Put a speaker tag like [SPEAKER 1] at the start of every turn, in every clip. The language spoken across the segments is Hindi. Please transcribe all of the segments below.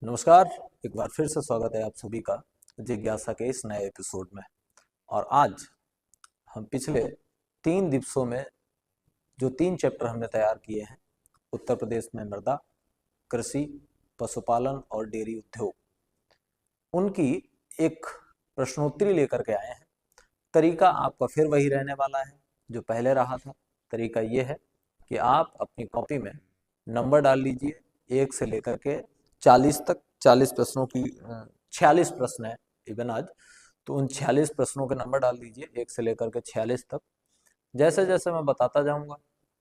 [SPEAKER 1] नमस्कार। एक बार फिर से स्वागत है आप सभी का जिज्ञासा के इस नए एपिसोड में। और आज हम पिछले 3 दिवसों में जो 3 चैप्टर हमने तैयार किए हैं, उत्तर प्रदेश में मृदा, कृषि, पशुपालन और डेयरी उद्योग, उनकी एक प्रश्नोत्तरी लेकर के आए हैं। तरीका आपका फिर वही रहने वाला है जो पहले रहा था। तरीका ये है कि आप अपनी कॉपी में नंबर डाल लीजिए 1 से लेकर के 40 तक। 40 प्रश्नों की 46 प्रश्न है इवन आज, तो उन 46 प्रश्नों के नंबर डाल दीजिए 1 से लेकर के 46 तक। जैसे जैसे मैं बताता जाऊंगा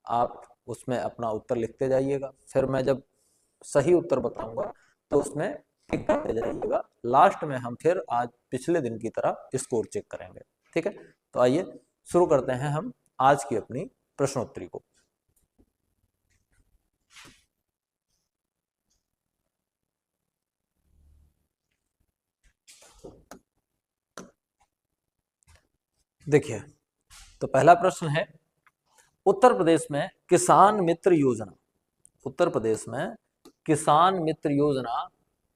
[SPEAKER 1] आप उसमें अपना उत्तर लिखते जाइएगा। फिर मैं जब सही उत्तर बताऊंगा तो उसमें टिक करते जाइएगा। लास्ट में हम फिर आज पिछले दिन की तरह स्कोर चेक करेंगे। ठीक है, तो आइए शुरू करते हैं हम आज की अपनी प्रश्नोत्तरी को। देखिए, तो पहला प्रश्न है, उत्तर प्रदेश में किसान मित्र योजना, उत्तर प्रदेश में किसान मित्र योजना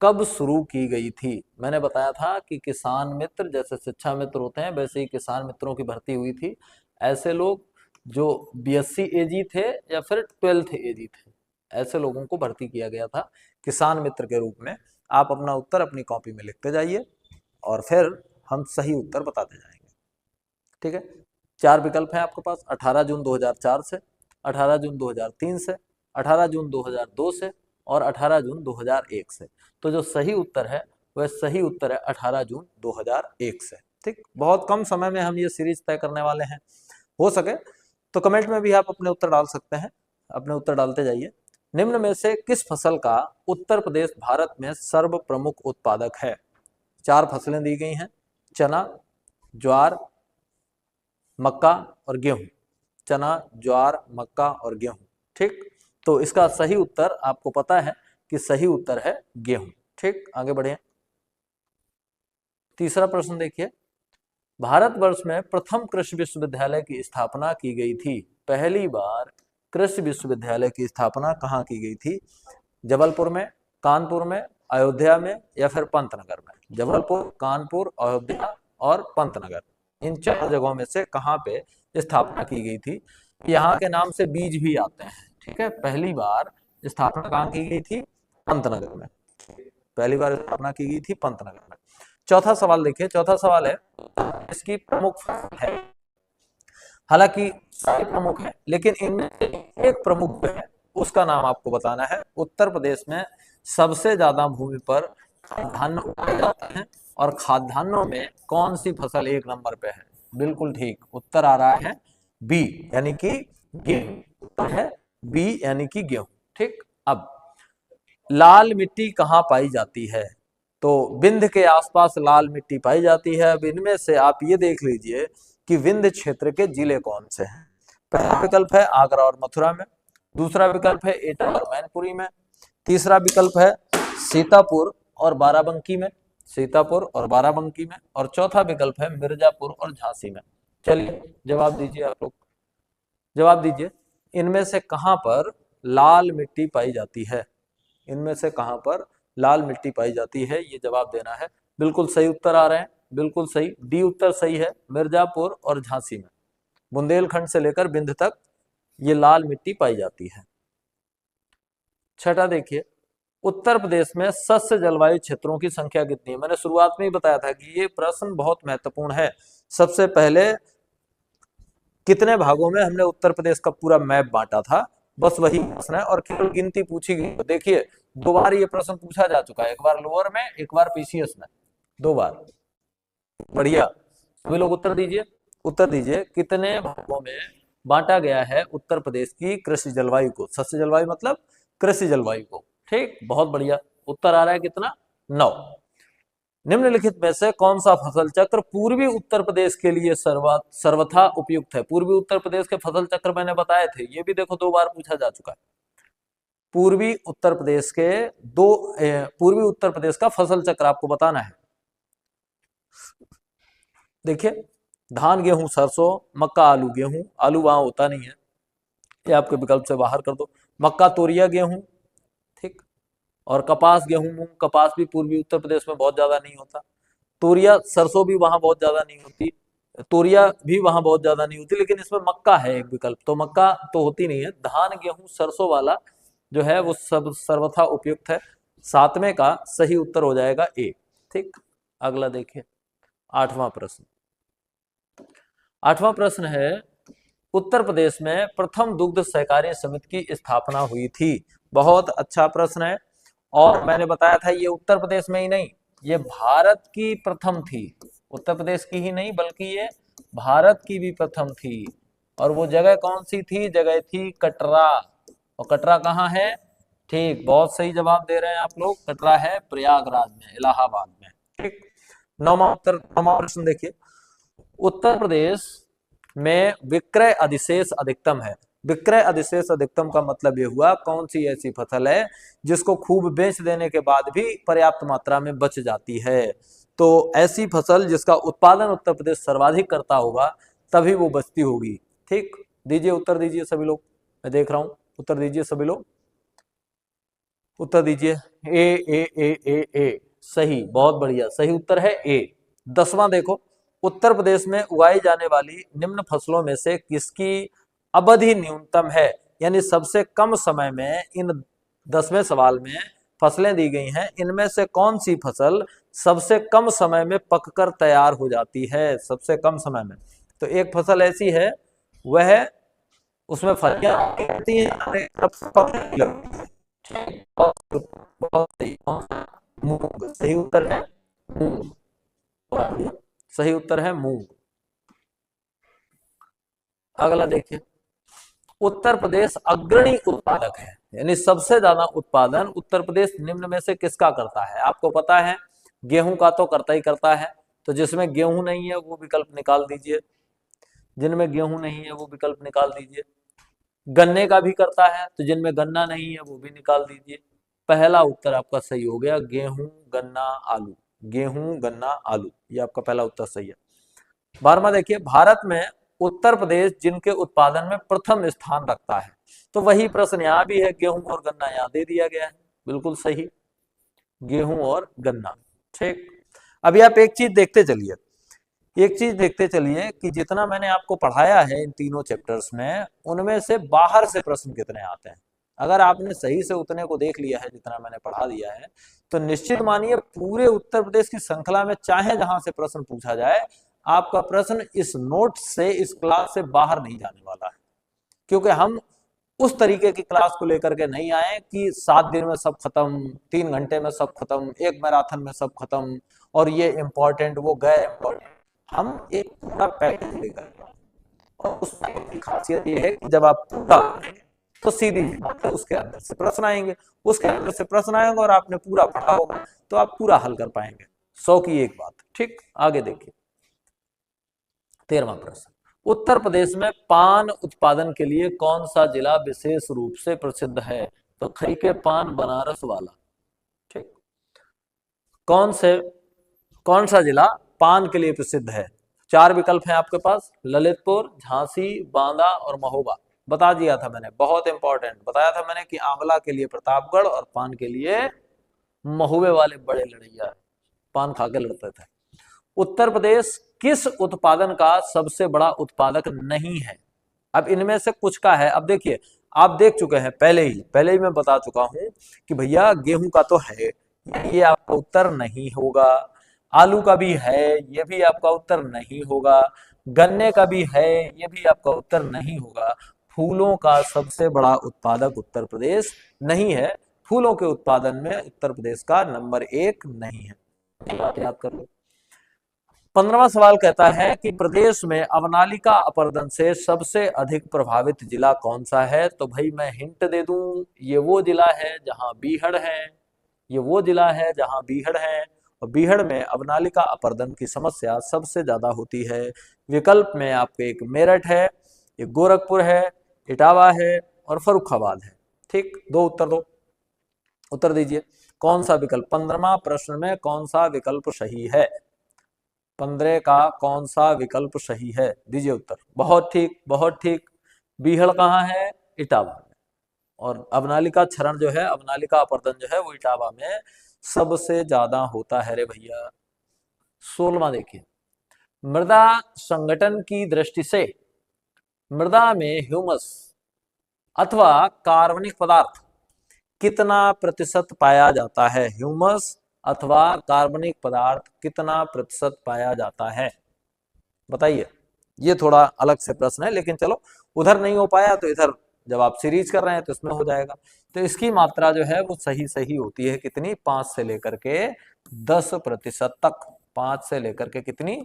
[SPEAKER 1] कब शुरू की गई थी? मैंने बताया था कि किसान मित्र जैसे शिक्षा मित्र होते हैं वैसे ही किसान मित्रों की भर्ती हुई थी। ऐसे लोग जो बीएससी एजी थे या फिर 12th एजी थे, ऐसे लोगों को भर्ती किया गया था किसान मित्र के रूप में। आप अपना उत्तर अपनी कॉपी में लिखते जाइए और फिर हम सही उत्तर बताते जाएंगे। ठीक है, 4 विकल्प हैं आपके पास, 18 जून 2004 से, 18 जून 2003 से, 18 जून 2002 से और 18 जून 2001 से। तो जो सही उत्तर है वह सही उत्तर है 18 जून 2001 से। ठीक, बहुत कम समय में हम ये सीरीज तय करने वाले हैं। हो सके तो कमेंट में भी आप अपने उत्तर डाल सकते हैं, अपने उत्तर डालते जाइए। निम्न में से किस फसल का उत्तर प्रदेश भारत में सर्व प्रमुख उत्पादक है? 4 फसलें दी गई हैं, चना, ज्वार, मक्का और गेहूं। चना, ज्वार, मक्का और गेहूं। ठीक, तो इसका सही उत्तर आपको पता है कि सही उत्तर है गेहूं। ठीक, आगे बढ़े। तीसरा प्रश्न देखिए, भारतवर्ष में प्रथम कृषि विश्वविद्यालय की स्थापना की गई थी। पहली बार कृषि विश्वविद्यालय की स्थापना कहाँ की गई थी? जबलपुर में, कानपुर में, अयोध्या में या फिर पंतनगर में? जबलपुर, कानपुर, अयोध्या और पंतनगर, इन 4 जगहों में से कहाँ पे स्थापना की गई थी? यहाँ के नाम से बीज भी आते हैं। ठीक है, पहली बार स्थापना कहाँ की गई थी? पंतनगर में। पहली बार स्थापना की गई थी पंतनगर में। चौथा सवाल देखिए, चौथा सवाल है, इसकी प्रमुख फसल है। हालांकि सारे प्रमुख हैं लेकिन इनमें से एक प्रमुख जो है उसका नाम आपको बताना है। उत्तर प्रदेश में सबसे ज्यादा भूमि पर खाद्यान्न उगाए जाते हैं और खाद्यान्नों में कौन सी फसल 1 नंबर पे है? बिल्कुल ठीक, उत्तर आ रहा है बी यानी कि गेहूं। उत्तर है बी यानी कि गेहूं। ठीक, अब लाल मिट्टी कहाँ पाई जाती है? तो विंध्य के आसपास लाल मिट्टी पाई जाती है। अब इनमें से आप ये देख लीजिए कि विंध्य क्षेत्र के जिले कौन से हैं। पहला विकल्प है आगरा और मथुरा में, दूसरा विकल्प है एटा और मैनपुरी में, तीसरा विकल्प है सीतापुर और बाराबंकी में, सीतापुर और बाराबंकी में, और चौथा विकल्प है मिर्जापुर और झांसी में। चलिए जवाब दीजिए आप लोग, जवाब दीजिए, इनमें से कहां पर लाल मिट्टी पाई जाती है? इनमें से कहां पर लाल मिट्टी पाई जाती है, ये जवाब देना है। बिल्कुल सही उत्तर आ रहे हैं, बिल्कुल सही, डी उत्तर सही है, मिर्जापुर और झांसी में। बुंदेलखंड से लेकर बिंद तक ये लाल मिट्टी पाई जाती है। छठा देखिए, उत्तर प्रदेश में सस्य जलवायु क्षेत्रों की संख्या कितनी है? मैंने शुरुआत में ही बताया था कि ये प्रश्न बहुत महत्वपूर्ण है। सबसे पहले कितने भागों में हमने उत्तर प्रदेश का पूरा मैप बांटा था, बस वही प्रश्न है और केवल गिनती पूछी गई। देखिए 2 बार ये प्रश्न पूछा जा चुका है, एक बार लोअर में, एक बार पीसीएस में, 2 बार। बढ़िया, सभी लोग उत्तर दीजिए, उत्तर दीजिए, कितने भागों में बांटा गया है उत्तर प्रदेश की कृषि जलवायु को? सस्य जलवायु मतलब कृषि जलवायु को। ठीक, बहुत बढ़िया, उत्तर आ रहा है कितना? 9। निम्नलिखित में से कौन सा फसल चक्र पूर्वी उत्तर प्रदेश के लिए सर्वथा उपयुक्त है? पूर्वी उत्तर प्रदेश के फसल चक्र मैंने बताए थे, ये भी देखो 2 बार पूछा जा चुका है। पूर्वी उत्तर प्रदेश के पूर्वी उत्तर प्रदेश का फसल चक्र आपको बताना है। देखिए, धान, गेहूं, सरसों, मक्का, आलू, गेहूं। आलू वहां होता नहीं है, ये आपके विकल्प से बाहर कर दो। मक्का, तोरिया, गेहूं। ठीक, और कपास, गेहूं, मूंग, कपास भी पूर्वी उत्तर प्रदेश में बहुत ज्यादा नहीं होता। तोरिया, सरसों भी वहां बहुत ज्यादा नहीं होती, तोरिया भी वहां बहुत ज्यादा नहीं होती, लेकिन इसमें मक्का है एक विकल्प, तो मक्का तो होती नहीं है। धान, गेहूं, सरसों वाला जो है वो सब सर्वथा उपयुक्त है। सातवें का सही उत्तर हो जाएगा ए। ठीक, अगला देखिए, आठवां प्रश्न। आठवां प्रश्न है, उत्तर प्रदेश में प्रथम दुग्ध सहकारी समिति की स्थापना हुई थी। बहुत अच्छा प्रश्न है, और मैंने बताया था ये उत्तर प्रदेश में ही नहीं, ये भारत की प्रथम थी। उत्तर प्रदेश की ही नहीं बल्कि ये भारत की भी प्रथम थी। और वो जगह कौन सी थी? जगह थी कटरा। और कटरा कहाँ है? ठीक, बहुत सही जवाब दे रहे हैं आप लोग, कटरा है प्रयागराज में, इलाहाबाद में। ठीक, नौवां प्रश्न देखिए, उत्तर प्रदेश में विक्रय अधिशेष अधिकतम है। विक्रय अधिशेष अधिकतम का मतलब ये हुआ कौन सी ऐसी फसल है जिसको खूब बेच देने के बाद भी पर्याप्त मात्रा में बच जाती है। तो ऐसी फसल जिसका उत्पादन उत्तर प्रदेश सर्वाधिक करता होगा तभी वो बचती होगी। ठीक, दीजिए उत्तर दीजिए सभी लोग, मैं देख रहा हूं, उत्तर दीजिए सभी लोग, उत्तर दीजिए। ए ए ए ए ए सही, बहुत बढ़िया, सही उत्तर है ए। 10वां देखो, उत्तर प्रदेश में उगाई जाने वाली निम्न फसलों में से किसकी अवधि न्यूनतम है? यानी सबसे कम समय में, इन 10वें सवाल में फसलें दी गई हैं, इनमें से कौन सी फसल सबसे कम समय में पककर तैयार हो जाती है? सबसे कम समय में, तो एक फसल ऐसी है, वह उसमें फलियां होती हैं, बहुत सही, मूंग, सही उत्तर है मूंग, सही उत्तर है मूंग। अगला देखिए, उत्तर प्रदेश अग्रणी उत्पादक है, यानी सबसे ज्यादा उत्पादन उत्तर प्रदेश निम्न में से किसका करता है? आपको पता है गेहूं का तो करता ही करता है, तो जिसमें गेहूं नहीं है वो विकल्प निकाल दीजिए, जिनमें गेहूं नहीं है वो विकल्प निकाल दीजिए। गन्ने का भी करता है, तो जिनमें गन्ना नहीं है वो भी निकाल दीजिए। पहला उत्तर आपका सही हो गया, गेहूं, गन्ना, आलू। गेहूं, गन्ना, आलू, ये आपका पहला उत्तर सही है। 12वां देखिए, भारत में उत्तर प्रदेश जिनके उत्पादन में प्रथम स्थान रखता है, तो वही प्रश्न यहाँ भी है, गेहूं और गन्ना यहाँ दे दिया गया है, बिल्कुल सही, गेहूं और गन्ना। ठीक, अभी आप एक चीज देखते चलिए, एक चीज देखते चलिए कि जितना मैंने आपको पढ़ाया है इन तीनों चैप्टर्स में, उनमें से बाहर से प्रश्न कितने आते हैं। अगर आपने सही से उतने को देख लिया है जितना मैंने पढ़ा दिया है, तो निश्चित मानिए पूरे उत्तर प्रदेश की श्रृंखला में चाहे जहां से प्रश्न पूछा जाए, आपका प्रश्न इस नोट से, इस क्लास से बाहर नहीं जाने वाला है। क्योंकि हम उस तरीके की क्लास को लेकर के नहीं आए कि 7 दिन में सब खत्म, 3 घंटे में सब खत्म, एक मैराथन में सब खत्म, और ये इंपॉर्टेंट वो गए इंपॉर्टेंट। हम एक पूरा पैकेज लेकर, और उस पैकेज की खासियत ये है कि जब आप पूरा तो सीधी उसके अंदर से प्रश्न आएंगे, उसके अंदर से प्रश्न आएंगे, और आपने पूरा पढ़ा होगा तो आप पूरा हल कर पाएंगे, 100 की एक बात। ठीक, आगे देखिए, 13वां प्रश्न, उत्तर प्रदेश में पान उत्पादन के लिए कौन सा जिला विशेष रूप से प्रसिद्ध है? तो खई के पान, बनारस वाला। ठीक, कौन सा जिला पान के लिए प्रसिद्ध है? 4 विकल्प हैं आपके पास, ललितपुर, झांसी, बांदा और महोबा। बता दिया था मैंने, बहुत इंपॉर्टेंट बताया था मैंने कि आंवला के लिए प्रतापगढ़ और पान के लिए महुए वाले बड़े लड़ैया पान खा के लड़ते थे। उत्तर प्रदेश किस उत्पादन का सबसे बड़ा उत्पादक नहीं है? अब इनमें से कुछ का है। अब देखिए, आप देख चुके हैं पहले ही मैं बता चुका हूं कि भैया गेहूं का तो है, ये आपका उत्तर नहीं होगा। आलू का भी है, ये भी आपका उत्तर नहीं होगा। गन्ने का भी है, ये भी आपका उत्तर नहीं होगा। फूलों का सबसे बड़ा उत्पादक उत्तर प्रदेश नहीं है, फूलों के उत्पादन में उत्तर प्रदेश का नंबर 1 नहीं है, याद कर लो। 15वां सवाल कहता है कि प्रदेश में अवनालिका अपरदन से सबसे अधिक प्रभावित जिला कौन सा है? तो भाई मैं हिंट दे दूं, ये वो जिला है जहां बीहड़ है, ये वो जिला है जहां बीहड़ है, और बीहड़ में अवनालिका अपरदन की समस्या सबसे ज्यादा होती है। विकल्प में आपके एक मेरठ है, एक गोरखपुर है, इटावा है और फर्रुखाबाद है। ठीक, 2 उत्तर दो, उत्तर दीजिए कौन सा विकल्प, 15वां प्रश्न में कौन सा विकल्प सही है? 15 का कौन सा विकल्प सही है? दीजिए उत्तर। बहुत ठीक, बहुत ठीक, बीहड़ कहाँ है? इटावा में। और अवनालिका क्षरण जो है, अवनालिका अपर्दन जो है वो इटावा में सबसे ज्यादा होता है रे भैया। 16वां देखिए, मृदा संगठन की दृष्टि से मृदा में ह्यूमस अथवा कार्बनिक पदार्थ कितना प्रतिशत पाया जाता है? ह्यूमस अथवा कार्बनिक पदार्थ कितना प्रतिशत पाया जाता है, बताइए। ये थोड़ा अलग से प्रश्न है, लेकिन चलो उधर नहीं हो पाया तो इधर जब आप सीरीज कर रहे हैं तो इसमें हो जाएगा। तो इसकी मात्रा जो है वो सही सही होती है कितनी? 5 से लेकर के 10% तक। 5 से लेकर के कितनी?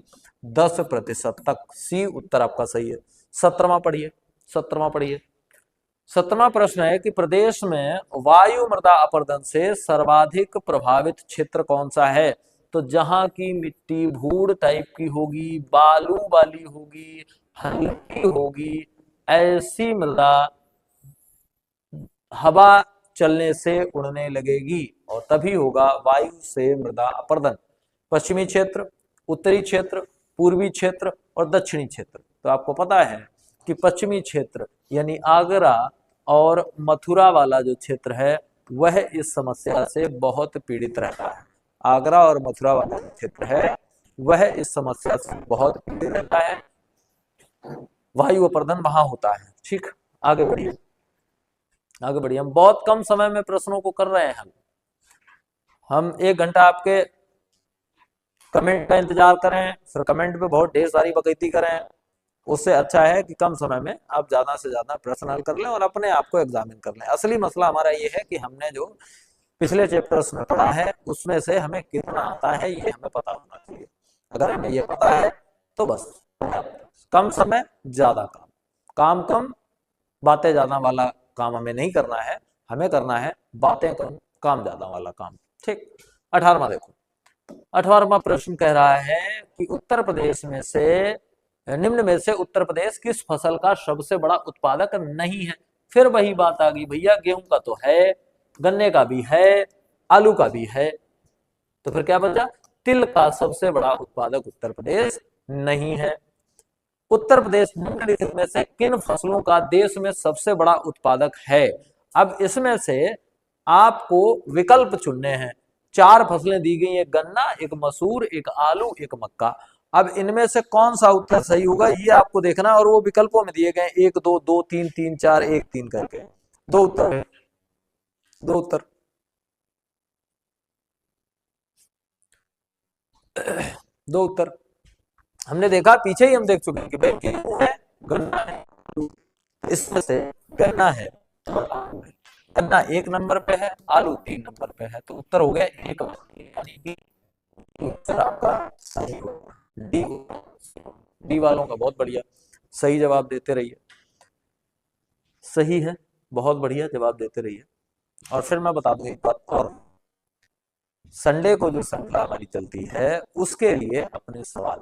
[SPEAKER 1] 10% तक। सी उत्तर आपका सही है। 17वां पढ़िए, 17वां पढ़िए। 17वां प्रश्न है कि प्रदेश में वायु मृदा अपरदन से सर्वाधिक प्रभावित क्षेत्र कौन सा है? तो जहां की मिट्टी भूड़ टाइप की होगी, बालू वाली होगी, हल्की होगी, ऐसी मृदा हवा चलने से उड़ने लगेगी और तभी होगा वायु से मृदा अपरदन। पश्चिमी क्षेत्र, उत्तरी क्षेत्र, पूर्वी क्षेत्र और दक्षिणी क्षेत्र। तो आपको पता है कि पश्चिमी क्षेत्र यानी आगरा और मथुरा वाला जो क्षेत्र है वह इस समस्या से बहुत पीड़ित रहता है। आगरा और मथुरा वाला जो क्षेत्र है वह इस समस्या से बहुत पीड़ित रहता है, वायु अपर्दन वहां होता है। ठीक, आगे बढ़िए, आगे बढ़िए। हम बहुत कम समय में प्रश्नों को कर रहे हैं। हम 1 घंटा आपके कमेंट का इंतजार करें, फिर कमेंट पे बहुत ढेर सारी बकैती करें, उससे अच्छा है कि कम समय में आप ज्यादा से ज्यादा प्रश्न हल कर लें और अपने आप को एग्जामिन कर लें। असली मसला हमारा ये है कि हमने जो पिछले चैप्टर्स में पढ़ा है उसमें से हमें कितना आता है ये हमें पता होना चाहिए। अगर हमें ये पता है तो बस कम समय ज्यादा काम, काम कम बातें ज्यादा वाला काम हमें नहीं करना है, हमें करना है बातें कम काम ज्यादा वाला काम। ठीक, 18वां देखो। 18वां प्रश्न कह रहा है कि उत्तर प्रदेश में से निम्न में से उत्तर प्रदेश किस फसल का सबसे बड़ा उत्पादक नहीं है? फिर वही बात आ गई भैया, गेहूं का तो है, गन्ने का भी है, आलू का भी है, तो फिर क्या बचा? तिल का सबसे बड़ा उत्पादक उत्तर प्रदेश नहीं है। उत्तर प्रदेश निम्नलिखित में से किन फसलों का देश में सबसे बड़ा उत्पादक है? अब इसमें से आपको विकल्प चुनने हैं। 4 फसलें दी गई, एक गन्ना, एक मसूर, एक आलू, एक मक्का। अब इनमें से कौन सा उत्तर सही होगा ये आपको देखना, और वो विकल्पों में दिए गए 1 2 2 3 3 4 1 3 करके 2 उत्तर है, 2 उत्तर, 2 उत्तर। हमने देखा पीछे ही हम देख चुके हैं कि भाई गेहूं है, गन्ना है, इसमें से गन्ना है और आलू है। गन्ना 1 नंबर पे है, आलू 3 नंबर पे है, तो उत्तर हो गया 1, यानी कि उत्तर आपका सही होगा डी। डी वालों का बहुत बढ़िया, सही जवाब देते रहिए। सही है, बहुत बढ़िया जवाब देते रहिए। और फिर मैं बता दूं एक बात और, संडे को जो श्रृंखला हमारी चलती है उसके लिए अपने सवाल,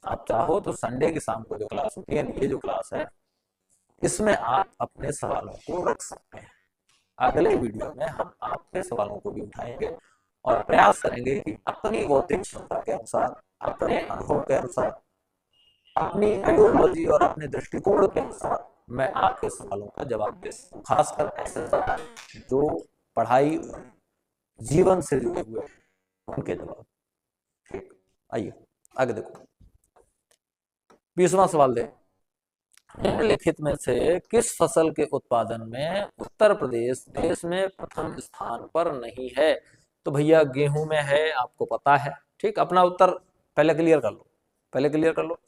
[SPEAKER 1] आप चाहो तो संडे की शाम को जो क्लास होती है, ये जो क्लास है इसमें आप अपने सवालों को रख सकते हैं। अगले वीडियो में हम आपके सवालों को भी उठाएंगे और प्रयास करेंगे कि अपनी बौद्धिक क्षमता के अनुसार, अपने अनुभव के अनुसार, अपनी आइडियोलॉजी और अपने दृष्टिकोण के अनुसार मैं आपके सवालों का जवाब दे सकूं। खासकर ऐसे सवाल जो पढ़ाई जीवन से जुड़े हुए उनके जवाब। ठीक, आइए आगे देखो। 20वां सवाल दे, निम्नलिखित में से किस फसल के उत्पादन में उत्तर प्रदेश देश में प्रथम स्थान पर नहीं है? तो भैया गेहूं में है, आपको पता है। ठीक, अपना उत्तर पहले क्लियर कर लो, पहले क्लियर कर लो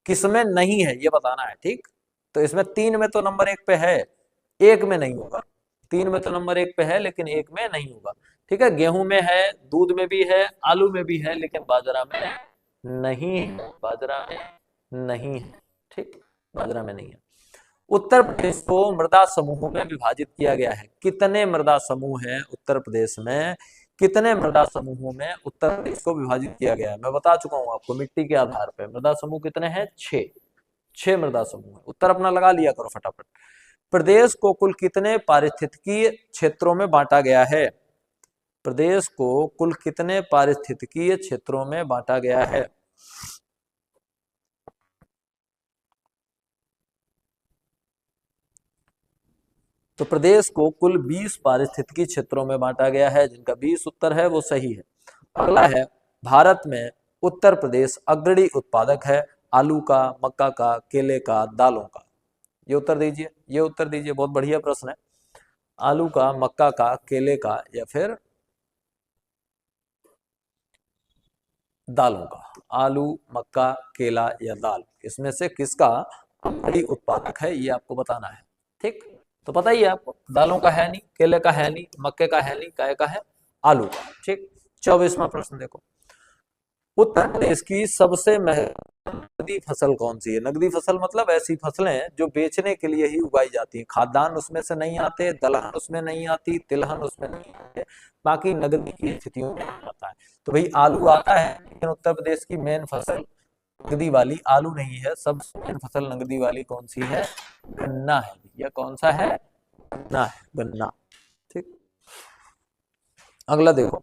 [SPEAKER 1] किसमें नहीं है ये बताना है। ठीक, तो इसमें 3 में तो नंबर 1 पे है, 1 में नहीं होगा। 3 में तो नंबर 1 पे है लेकिन 1 में नहीं होगा। ठीक है, गेहूं में है, दूध में भी है, आलू में भी है, लेकिन बाजरा में नहीं है, बाजरा में नहीं है। ठीक, बाजरा में नहीं है। उत्तर प्रदेश को मृदा समूहों में विभाजित किया गया है। कितने मृदा समूह हैं उत्तर प्रदेश में? कितने मृदा समूहों में उत्तर प्रदेश को विभाजित किया गया है? मैं बता चुका हूं आपको, मिट्टी के आधार पर मृदा समूह कितने हैं? 6 मृदा समूह है। उत्तर अपना लगा लिया करो फटाफट। प्रदेश को कुल कितने पारिस्थितिकीय क्षेत्रों में बांटा गया है? प्रदेश को कुल कितने पारिस्थितिकीय क्षेत्रों में बांटा गया है? तो प्रदेश को कुल 20 पारिस्थितिकी क्षेत्रों में बांटा गया है, जिनका 20 उत्तर है वो सही है। अगला है, भारत में उत्तर प्रदेश अग्रणी उत्पादक है आलू का, मक्का का, केले का, दालों का। ये उत्तर दीजिए, ये उत्तर दीजिए, बहुत बढ़िया प्रश्न है। आलू का, मक्का का, केले का या फिर दालों का। आलू, मक्का, केला या दाल, इसमें से किसका अग्रणी उत्पादक है ये आपको बताना है। ठीक, तो पता ही है आपको, दालों का है नहीं, केले का है नहीं, मक्के का है नहीं, काय का है, आलू का। ठीक, 24वां प्रश्न देखो, उत्तर प्रदेश की सबसे नकदी फसल कौन सी है? नकदी फसल मतलब ऐसी फसलें जो बेचने के लिए ही उगाई जाती हैं, खाद्यान्न उसमें से नहीं आते, दलहन उसमें नहीं आती, तिलहन उसमें नहीं आते, बाकी नकदी की स्थितियों में आता है। तो भाई आलू आता है, लेकिन उत्तर प्रदेश की मेन फसल नकदी वाली आलू नहीं है, सबसे मेन फसल नकदी वाली कौन सी है? गन्ना है। या कौन सा है? गन्ना है, गन्ना। ठीक, अगला देखो,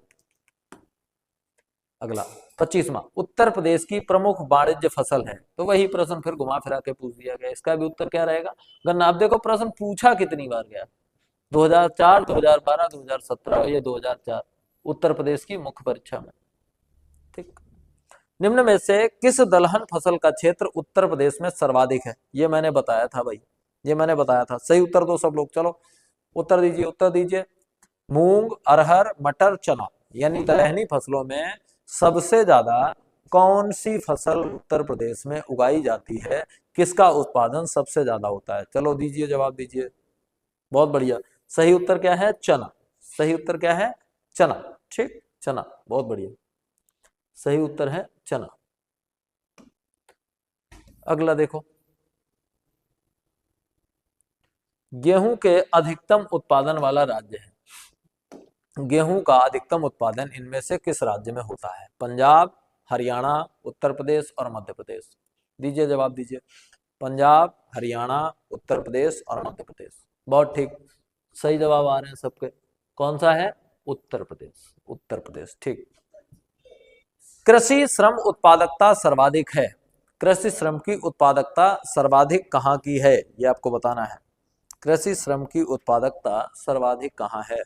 [SPEAKER 1] अगला 25वां, उत्तर प्रदेश की प्रमुख वाणिज्य फसल है। तो वही प्रश्न फिर घुमा फिरा के पूछ दिया गया, इसका भी उत्तर क्या रहेगा? गन्ना। अब देखो प्रश्न पूछा कितनी बार गया, 2004, 2012, 2017 या 2004, उत्तर प्रदेश की मुख्य परीक्षा में। ठीक, निम्न में से किस दलहन फसल का क्षेत्र उत्तर प्रदेश में सर्वाधिक है? ये मैंने बताया था भाई, ये मैंने बताया था। सही उत्तर दो सब लोग, चलो उत्तर दीजिए, उत्तर दीजिए। मूंग, अरहर, मटर, चना, यानी दलहनी फसलों में सबसे ज्यादा कौन सी फसल उत्तर प्रदेश में उगाई जाती है? किसका उत्पादन सबसे ज्यादा होता है? चलो दीजिए, जवाब दीजिए। बहुत बढ़िया, सही उत्तर क्या है? चना। सही उत्तर क्या है? चना। ठीक, चना, बहुत बढ़िया, सही उत्तर है चना। अगला देखो, गेहूं के अधिकतम उत्पादन वाला राज्य है। गेहूं का अधिकतम उत्पादन इनमें से किस राज्य में होता है? पंजाब, हरियाणा, उत्तर प्रदेश और मध्य प्रदेश। दीजिए, जवाब दीजिए। पंजाब, हरियाणा, उत्तर प्रदेश और मध्य प्रदेश। बहुत ठीक, सही जवाब आ रहे हैं सबके। कौन सा है? उत्तर प्रदेश, उत्तर प्रदेश। ठीक, कृषि श्रम उत्पादकता सर्वाधिक है। कृषि श्रम की उत्पादकता सर्वाधिक कहाँ की है, ये आपको बताना है। कृषि श्रम की उत्पादकता सर्वाधिक कहाँ है?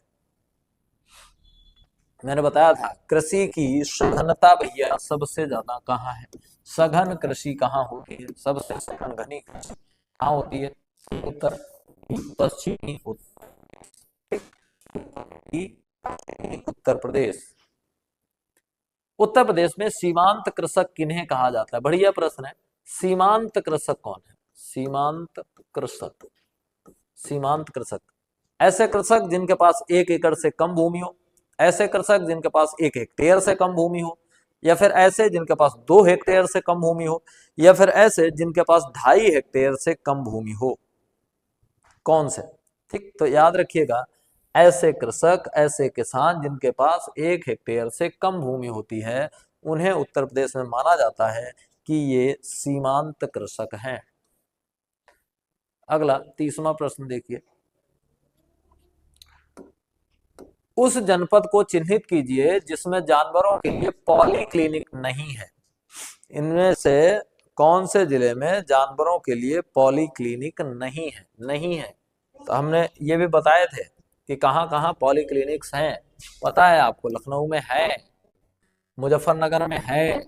[SPEAKER 1] मैंने बताया था, कृषि की सघनता भैया सबसे ज्यादा कहाँ है? सघन कृषि कहाँ होती है? सबसे सघन घनी कृषि कहाँ होती है? उत्तर पश्चिमी उत्तर प्रदेश। उत्तर प्रदेश में सीमांत कृषक किन्हें कहा जाता है? बढ़िया प्रश्न है। सीमांत कृषक कौन है? सीमांत कृषक, सीमांत कृषक ऐसे कृषक जिनके पास 1 एकड़ से कम भूमि हो, ऐसे कृषक जिनके पास 1 हेक्टेयर से कम भूमि हो, या फिर ऐसे जिनके पास 2 हेक्टेयर से कम भूमि हो, या फिर ऐसे जिनके पास 2.5 हेक्टेयर से कम भूमि हो। कौन से? ठीक, तो याद रखिएगा, ऐसे कृषक, ऐसे किसान जिनके पास 1 हेक्टेयर से कम भूमि होती है, उन्हें उत्तर प्रदेश में माना जाता है कि ये सीमांत कृषक हैं। अगला 30वां प्रश्न देखिए, उस जनपद को चिन्हित कीजिए जिसमें जानवरों के लिए पॉलीक्लिनिक नहीं है। इनमें से कौन से जिले में जानवरों के लिए पॉलीक्लिनिक नहीं है? नहीं है, तो हमने ये भी बताए थे कि कहाँ कहाँ पॉलीक्लिनिक्स हैं। पता है आपको, लखनऊ में है, मुजफ्फरनगर में है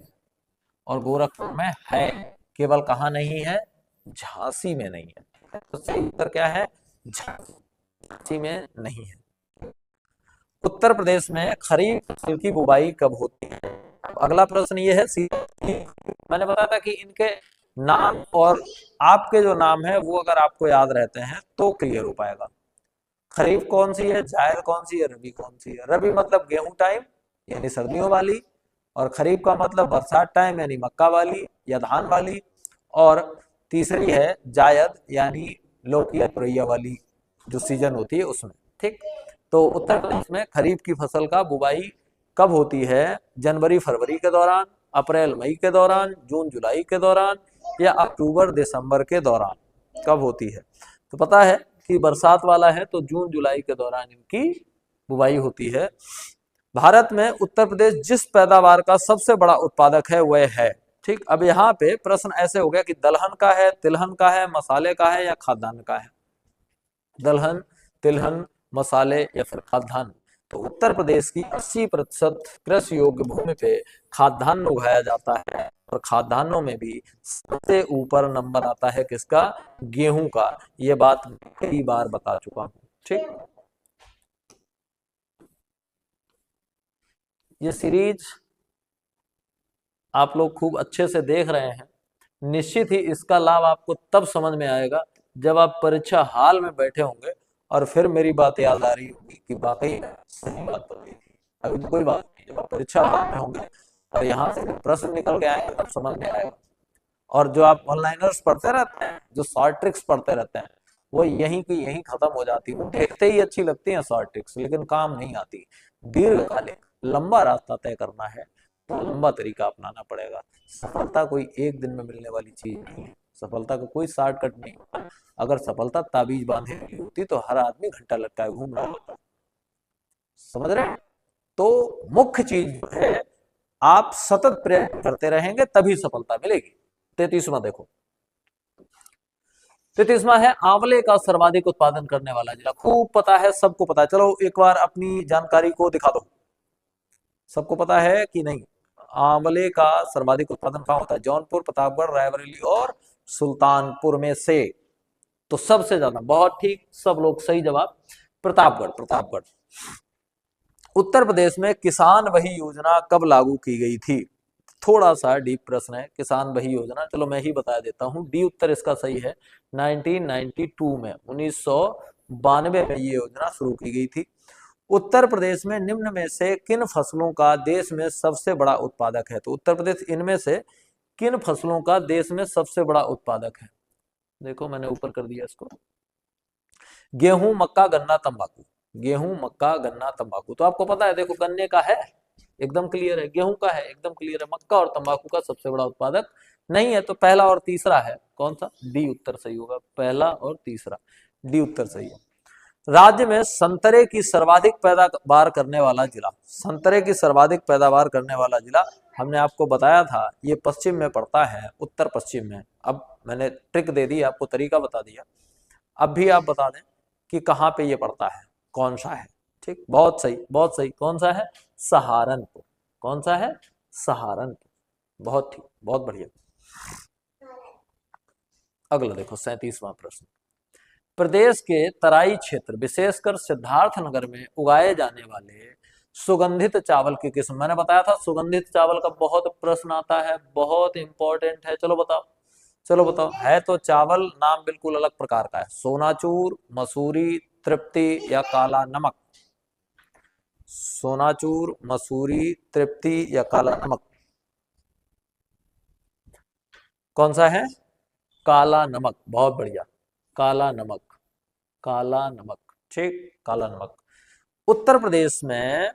[SPEAKER 1] और गोरखपुर में है। केवल कहाँ नहीं है? झांसी में नहीं है। तो सही उत्तर क्या है? झांसी में नहीं है। उत्तर प्रदेश में खरीफ फसल की बुवाई कब होती है? अगला प्रश्न ये है, मैंने बताया था कि इनके नाम और आपके जो नाम है वो अगर आपको याद रहते हैं तो क्लियर हो पाएगा। खरीफ कौन सी है, जायद कौन सी है, रबी कौन सी है? रबी मतलब गेहूं टाइम यानी सर्दियों वाली, और खरीफ का मतलब बरसात टाइम यानी मक्का वाली या धान वाली, और तीसरी है जायद यानी लौकी या तुरैया वाली जो सीजन होती है उसमें। ठीक, तो उत्तर प्रदेश में खरीफ की फसल का बुवाई कब होती है? जनवरी फरवरी के दौरान, अप्रैल मई के दौरान, जून जुलाई के दौरान, या अक्टूबर दिसंबर के दौरान कब होती है? तो पता है कि बरसात वाला है तो जून जुलाई के दौरान इनकी बुवाई होती है। भारत में उत्तर प्रदेश जिस पैदावार का सबसे बड़ा उत्पादक है वह है। ठीक, अब यहाँ पे प्रश्न ऐसे हो गया कि दलहन का है, तिलहन का है, मसाले का है या खाद्यान्न का है? दलहन, तिलहन, मसाले या फिर खाद्यान्न। तो उत्तर प्रदेश की 80% कृषि योग्य भूमि पे खाद्यान्न उगाया जाता है और खाद्यान्नों में भी सबसे ऊपर नंबर आता है किसका? गेहूं का। ये बात कई बार बता चुका हूं। ठीक, ये सीरीज आप लोग खूब अच्छे से देख रहे हैं। निश्चित ही इसका लाभ आपको तब समझ में आएगा जब आप परीक्षा हाल में बैठे होंगे और फिर मेरी बात याद आ रही होगी कि वाकई में सही बात बताई थी। अभी तो कोई बात नहीं, जब आप परीक्षा हाल में होंगे और यहाँ से प्रश्न निकल के आएंगे तब समझ में आएगा। और जो आप ऑनलाइनर्स पढ़ते रहते हैं, जो शॉर्ट ट्रिक्स पढ़ते रहते हैं, वो यहीं की यहीं खत्म हो जाती है। देखते ही अच्छी लगती हैं शॉर्ट ट्रिक्स, लेकिन काम नहीं आती। दीर्घकालिक लंबा रास्ता तय करना है तो लंबा तरीका अपनाना पड़ेगा। सफलता कोई एक दिन में मिलने वाली चीज नहीं है, सफलता का कोई शॉर्टकट नहीं होता। अगर सफलता ताबीज बांधे हुई होती तो हर आदमी घंटा लगता है घूम रहा होता। समझ रहे हैं? तो मुख्य चीज जो है, आप सतत प्रयत्न करते रहेंगे तभी सफलता मिलेगी। 33वां देखो, 33वां है आंवले का सर्वाधिक उत्पादन करने वाला जिला। खूब पता है, सबको पता है। चलो एक बार अपनी जानकारी को दिखा दो, सबको पता है कि नहीं? आंवले का सर्वाधिक उत्पादन कहाँ होता है? जौनपुर, प्रतापगढ़, रायबरेली और सुल्तानपुर में से। तो सबसे ज्यादा, बहुत ठीक, सब लोग सही जवाब, प्रतापगढ़। प्रतापगढ़। उत्तर प्रदेश में किसान वही योजना कब लागू की गई थी? थोड़ा सा डीप प्रश्न है, किसान वही योजना। चलो मैं ही बता देता हूं, डी उत्तर इसका सही है। 1992 में, 1992 में ये योजना शुरू की गई थी। उत्तर प्रदेश में निम्न में से किन फसलों का देश में सबसे बड़ा उत्पादक है? तो उत्तर प्रदेश इनमें से किन फसलों का देश में सबसे बड़ा उत्पादक है? देखो मैंने ऊपर कर दिया इसको। गेहूं, मक्का, गन्ना, तंबाकू। गेहूं, मक्का, गन्ना, तंबाकू। तो आपको पता है, देखो गन्ने का है, एकदम क्लियर है। गेहूं का है, एकदम क्लियर है। मक्का और तंबाकू का सबसे बड़ा उत्पादक नहीं है। तो पहला और तीसरा है, कौन सा? डी उत्तर सही होगा। पहला और तीसरा, डी उत्तर सही है। राज्य में संतरे की सर्वाधिक पैदावार करने वाला जिला। संतरे की सर्वाधिक पैदावार करने वाला जिला हमने आपको बताया था, ये पश्चिम में पड़ता है, उत्तर पश्चिम में। अब मैंने ट्रिक दे दी, आपको तरीका बता दिया। अब भी आप बता दें कि कहाँ पे ये पड़ता है, कौन सा है। ठीक, बहुत सही, बहुत सही। कौन सा है? सहारनपुर। कौन सा है? सहारनपुर। बहुत ठीक, बहुत बढ़िया। अगला देखो, 37वां प्रश्न। प्रदेश के तराई क्षेत्र, विशेषकर सिद्धार्थनगर में उगाए जाने वाले सुगंधित चावल की किस्म। मैंने बताया था सुगंधित चावल का बहुत प्रश्न आता है, बहुत इंपॉर्टेंट है। चलो बताओ, चलो बताओ। है तो चावल, नाम बिल्कुल अलग प्रकार का है। सोनाचूर, मसूरी, तृप्ति या काला नमक? सोनाचूर, मसूरी, तृप्ति या काला नमक? कौन सा है? काला नमक। बहुत बढ़िया, काला नमक। काला नमक, ठीक, काला नमक। उत्तर प्रदेश में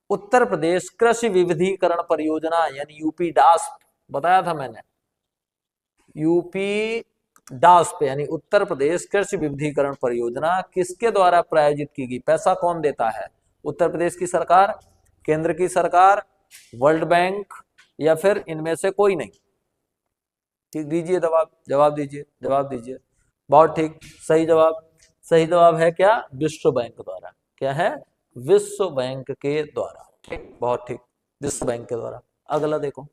[SPEAKER 1] उत्तर प्रदेश कृषि विविधीकरण परियोजना यानी यूपी डास्प, बताया था मैंने। यूपी डास्प यानी उत्तर प्रदेश कृषि विविधीकरण परियोजना किसके द्वारा प्रायोजित की गई? पैसा कौन देता है? उत्तर प्रदेश की सरकार, केंद्र की सरकार, वर्ल्ड बैंक या फिर इनमें से कोई नहीं? ठीक, दीजिए जवाब, जवाब दीजिए, जवाब दीजिए। बहुत ठीक, सही जवाब। सही जवाब है क्या? विश्व बैंक द्वारा। क्या है? विश्व बैंक के द्वारा। ठीक, बहुत ठीक, विश्व बैंक के द्वारा। अगला देखो,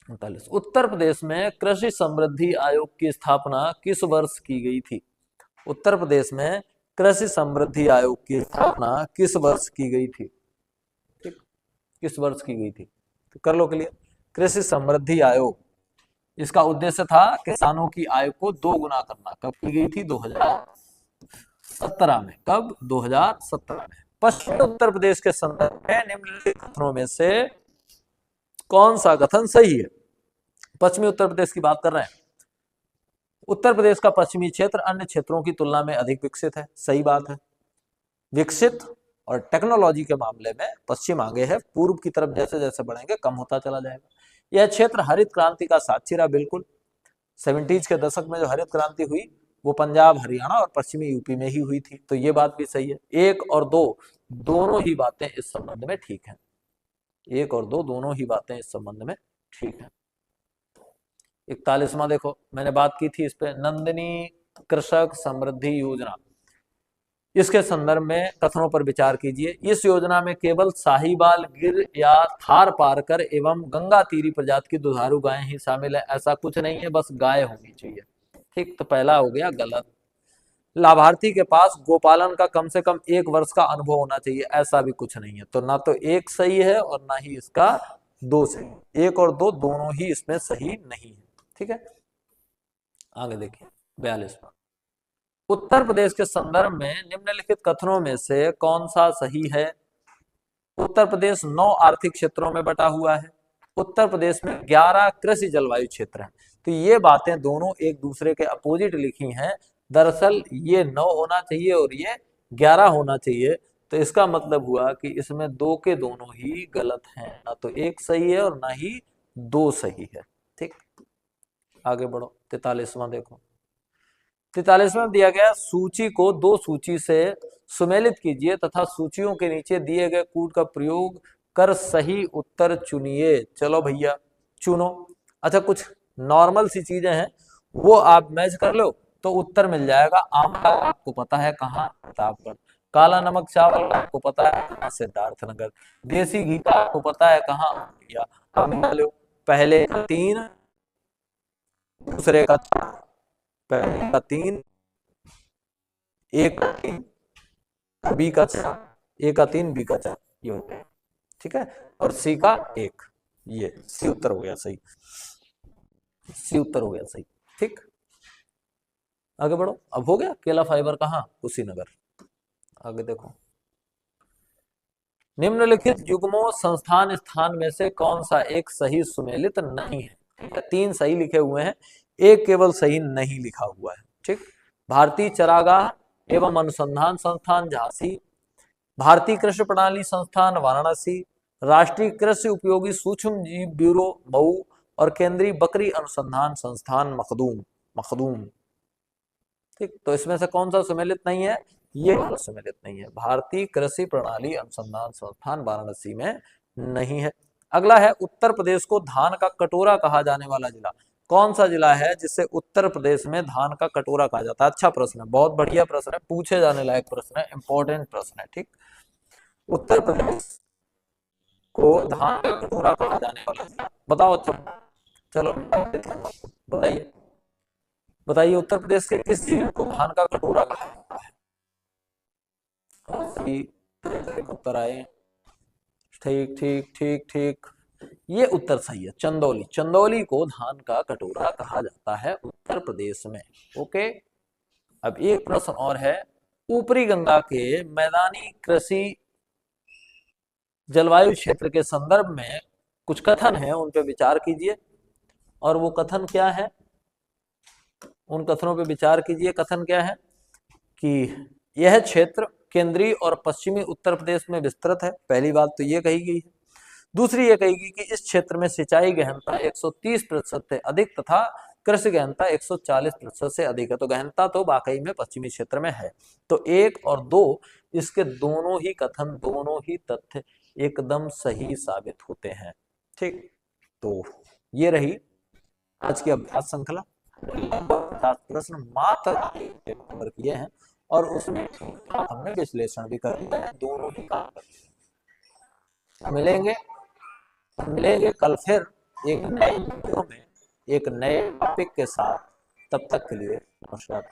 [SPEAKER 1] 39। उत्तर प्रदेश में कृषि समृद्धि आयोग की स्थापना किस वर्ष की गई थी? उत्तर प्रदेश में कृषि समृद्धि आयोग की स्थापना किस वर्ष की गई थी? ठीक, किस वर्ष की गई थी? तो कर लो क्लियर। कृषि समृद्धि आयोग, इसका उद्देश्य था किसानों की आय को 2 गुना करना। कब की गई थी? 2017 में। कब? 2017 में। पश्चिमी उत्तर प्रदेश के संदर्भ में निम्नलिखित कथनों में से कौन सा कथन सही है? पश्चिमी उत्तर प्रदेश की बात कर रहे हैं। उत्तर प्रदेश का पश्चिमी क्षेत्र अन्य क्षेत्रों की तुलना में अधिक विकसित है। सही बात है। विकसित और टेक्नोलॉजी के मामले में पश्चिम आगे है। पूर्व की तरफ जैसे जैसे बढ़ेंगे कम होता चला जाएगा। यह क्षेत्र हरित क्रांति का साक्षी रहा। बिल्कुल, 70s के दशक में जो हरित क्रांति हुई वो पंजाब, हरियाणा और पश्चिमी यूपी में ही हुई थी। तो ये बात भी सही है। 1 और 2 दोनों ही बातें इस संबंध में ठीक हैं। 1 और 2 दोनों ही बातें इस संबंध में ठीक है। 41वां देखो, मैंने बात की थी इस पे, नंदिनी कृषक समृद्धि योजना, इसके संदर्भ में कथनों पर विचार कीजिए। इस योजना में केवल साहीवाल, गिर या थार पारकर एवं गंगा तीरी प्रजाति की दुधारू गायें ही शामिल है। ऐसा कुछ नहीं है, बस गाय होनी चाहिए। ठीक, तो पहला हो गया गलत। लाभार्थी के पास गोपालन का कम से कम 1 वर्ष का अनुभव होना चाहिए, ऐसा भी कुछ नहीं है। तो ना तो एक सही है और ना ही इसका दो सही, 1 और 2 दोनों ही इसमें सही नहीं है। ठीक है, आगे देखिए 42वां, उत्तर प्रदेश के संदर्भ में निम्नलिखित कथनों में से कौन सा सही है। उत्तर प्रदेश 9 आर्थिक क्षेत्रों में बटा हुआ है। उत्तर प्रदेश में 11 कृषि जलवायु क्षेत्र हैं। तो ये बातें दोनों एक दूसरे के अपोजिट लिखी हैं। दरअसल ये 9 होना चाहिए और ये 11 होना चाहिए। तो इसका मतलब हुआ कि इसमें 2 के दोनों ही गलत हैं, ना तो एक सही है और ना ही 2 सही है। ठीक, आगे बढ़ो 43वां देखो। 43वां दिया गया, सूची को 2 सूची से सुमेलित कीजिए तथा सूचियों के नीचे दिए गए कूट का प्रयोग कर सही उत्तर चुनिए। चलो भैया चुनो। अच्छा, कुछ नॉर्मल सी चीजें हैं, वो आप मैच कर लो तो उत्तर मिल जाएगा। आमला आपको पता है कहाँ, प्रतापगढ़। काला नमक चावल आपको पता है कहाँ, सिद्धार्थनगर। देसी घी आपको पता है कहाँ, भैया। अब लो, पहले का 3, दूसरे का 4, पहले का 3, एक का 3, बी का 4, ए का 3, बी का 4, ये हो गया। ठीक है, और सी का 1, ये सी उत्तर हो गया सही, सी उत्तर हो गया सही। ठीक, आगे बढ़ो। अब हो गया केला फाइबर कहाँ, कुशीनगर। आगे देखो, निम्नलिखित युग्मों संस्थान स्थान में से कौन सा एक सही सुमेलित नहीं है। 3 सही लिखे हुए हैं, एक केवल सही नहीं लिखा हुआ है। ठीक, भारतीय चरागाह एवं अनुसंधान संस्थान झांसी, भारतीय कृषि प्रणाली संस्थान वाराणसी, राष्ट्रीय कृषि उपयोगी सूक्ष्म जीव ब्यूरो मऊ और केंद्रीय बकरी अनुसंधान संस्थान मखदूम। मखदूम। ठीक, तो इसमें से कौन सा सुमेलित नहीं है, ये वाला सुमेलित नहीं है। भारतीय कृषि प्रणाली अनुसंधान संस्थान वाराणसी में नहीं है। अगला है, उत्तर प्रदेश को धान का कटोरा कहा जाने वाला जिला। कौन सा जिला है जिसे उत्तर प्रदेश में धान का कटोरा कहा जाता है। अच्छा प्रश्न है, बहुत बढ़िया प्रश्न है, पूछे जाने लायक प्रश्न है, इंपॉर्टेंट प्रश्न है। ठीक, उत्तर प्रदेश को धान का कटोरा कहा जाने वाला जिला बताओ। अच्छा चलो बताइए, बताइए उत्तर प्रदेश के किस जिले को धान का कटोरा कहा जाता है। उत्तर आए, ठीक ठीक ठीक ठीक, ये उत्तर सही है, चंदौली। चंदौली को धान का कटोरा कहा जाता है उत्तर प्रदेश में। ओके, अब एक प्रश्न और है, ऊपरी गंगा के मैदानी कृषि जलवायु क्षेत्र के संदर्भ में कुछ कथन है, उन पर विचार कीजिए। और वो कथन क्या है, उन कथनों पर विचार कीजिए। कथन क्या है कि यह क्षेत्र केंद्रीय और पश्चिमी उत्तर प्रदेश में विस्तृत है। पहली बात तो ये कही गई है। दूसरी ये कही गई कि इस क्षेत्र में सिंचाई गहनता 130% से अधिक तथा कृषि गहनता 140% से अधिक है। तो गहनता तो वाकई में पश्चिमी क्षेत्र में है। तो 1 और 2 इसके दोनों ही कथन, दोनों ही तथ्य एकदम सही साबित होते हैं। ठीक, तो ये रही आज की अभ्यास श्रृंखला। 50 प्रश्न मात्र कवर किए हैं और उसमें हमने विश्लेषण भी कर लिया है, दोनों ही काम। मिलेंगे कल फिर एक नए वीडियो में एक नए टॉपिक के साथ। तब तक के लिए नमस्कार।